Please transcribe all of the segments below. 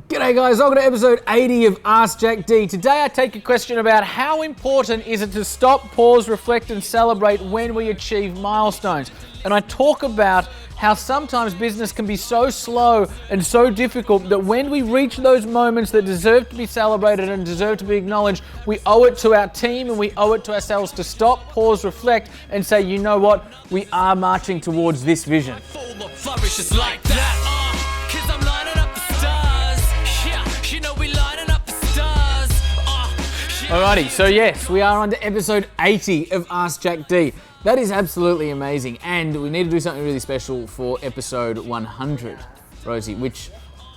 G'day guys, welcome to episode 80 of AskJackD. Today I take a question about how important is it to stop, pause, reflect and celebrate when we achieve milestones. And I talk about how sometimes business can be so slow and so difficult that when we reach those moments that deserve to be celebrated and deserve to be acknowledged, we owe it to our team and we owe it to ourselves to stop, pause, reflect and say, you know what, we are marching towards this vision. Alrighty, so yes, we are on to episode 80 of AskJackD. That is absolutely amazing, and we need to do something really special for episode 100, Rosie, which,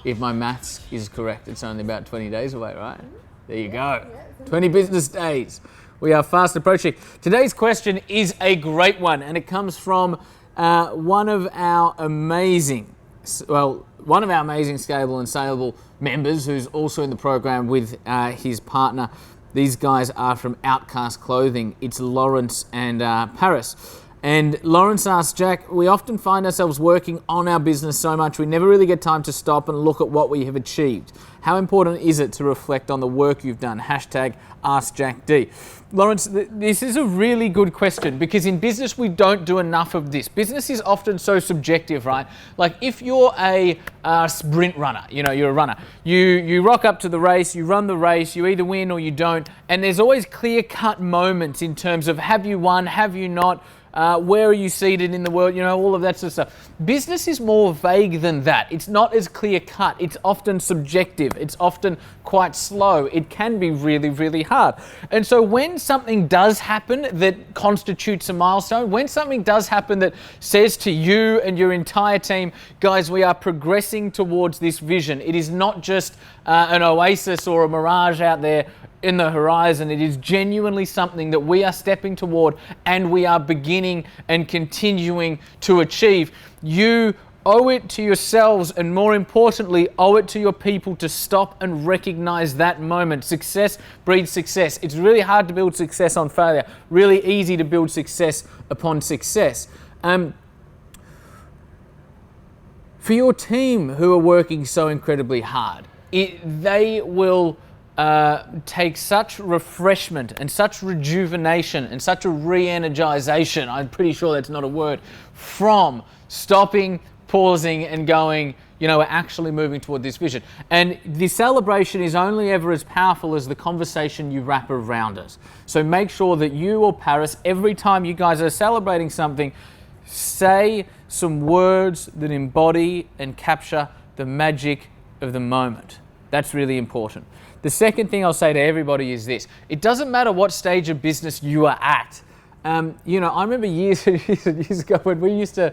if my maths is correct, it's only about 20 days away, right? There you go, 20 business days. We are fast approaching. Today's question is a great one, and it comes from one of our amazing scalable and saleable members who's also in the program with his partner. These guys are from Outcast Clothing. It's Lawrence and Paris. And Lawrence asked, Jack, we often find ourselves working on our business so much we never really get time to stop and look at what we have achieved. How important is it to reflect on the work you've done? Hashtag AskJackD. Lawrence, this is a really good question because in business we don't do enough of this. Business is often so subjective, right? Like if you're a sprint runner, you're a runner, you rock up to the race, you run the race, you either win or you don't, and there's always clear-cut moments in terms of have you won, have you not, where are you seated in the world, all of that sort of stuff. Business is more vague than that. It's not as clear cut. It's often subjective. It's often quite slow. It can be really, really hard. And so when something does happen that constitutes a milestone, when something does happen that says to you and your entire team, guys, we are progressing towards this vision. It is not just an oasis or a mirage out there in the horizon. It is genuinely something that we are stepping toward and we are beginning and continuing to achieve. You owe it to yourselves and more importantly, owe it to your people to stop and recognize that moment. Success breeds success. It's really hard to build success on failure. Really easy to build success upon success. For your team who are working so incredibly hard, they will take such refreshment and such rejuvenation and such a re-energization, I'm pretty sure that's not a word, from stopping, pausing and going, we're actually moving toward this vision. And the celebration is only ever as powerful as the conversation you wrap around it. So make sure that you or Paris, every time you guys are celebrating something, say some words that embody and capture the magic of the moment. That's really important. The second thing I'll say to everybody is this. It doesn't matter what stage of business you are at. I remember years and years ago when we used to,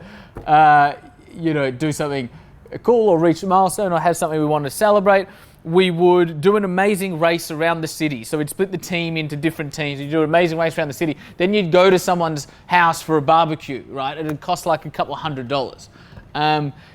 do something cool or reach a milestone or have something we wanted to celebrate, we would do an amazing race around the city. So we'd split the team into different teams. You'd do an amazing race around the city. Then you'd go to someone's house for a barbecue, right? It'd cost like a couple $100.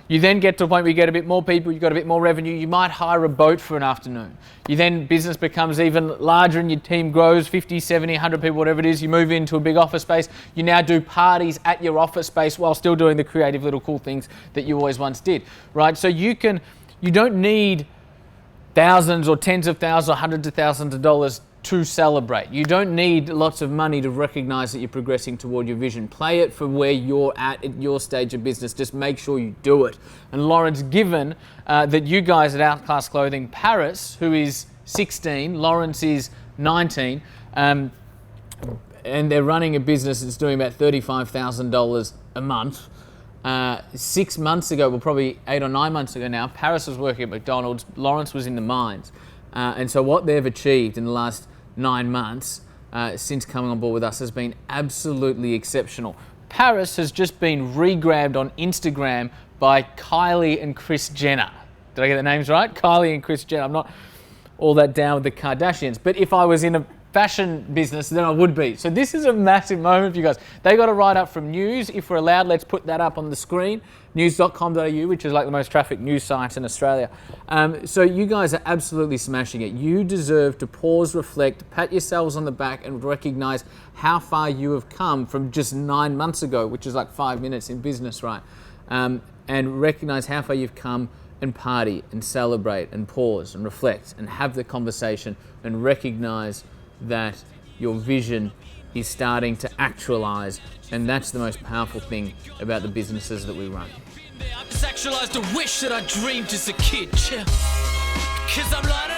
You then get to a point where you get a bit more people, you've got a bit more revenue, you might hire a boat for an afternoon. Business becomes even larger and your team grows, 50, 70, 100 people, whatever it is, you move into a big office space, you now do parties at your office space while still doing the creative little cool things that you always once did, right? So you don't need thousands or tens of thousands or hundreds of thousands of dollars to celebrate. You don't need lots of money to recognize that you're progressing toward your vision. Play it for where you're at your stage of business. Just make sure you do it. And Lawrence, given that you guys at Outcast Clothing, Paris, who is 16, Lawrence is 19, and they're running a business that's doing about $35,000 a month. 6 months ago, well probably 8 or 9 months ago now, Paris was working at McDonald's, Lawrence was in the mines. And so what they've achieved in the last 9 months since coming on board with us has been absolutely exceptional. Paris has just been re-grabbed on Instagram by Kylie and Kris Jenner. Did I get the names right? Kylie and Kris Jenner. I'm not all that down with the Kardashians, but if I was in a fashion business, then I would be. So this is a massive moment for you guys. They got a write-up from News. If we're allowed, let's put that up on the screen. News.com.au, which is like the most trafficked news site in Australia. So you guys are absolutely smashing it. You deserve to pause, reflect, pat yourselves on the back and recognize how far you have come from just 9 months ago, which is like 5 minutes in business, right? And recognize how far you've come and party and celebrate and pause and reflect and have the conversation and recognize that your vision is starting to actualize, and that's the most powerful thing about the businesses that we run. I've just actualized a wish that I dreamed as a kid. Cause I'm lining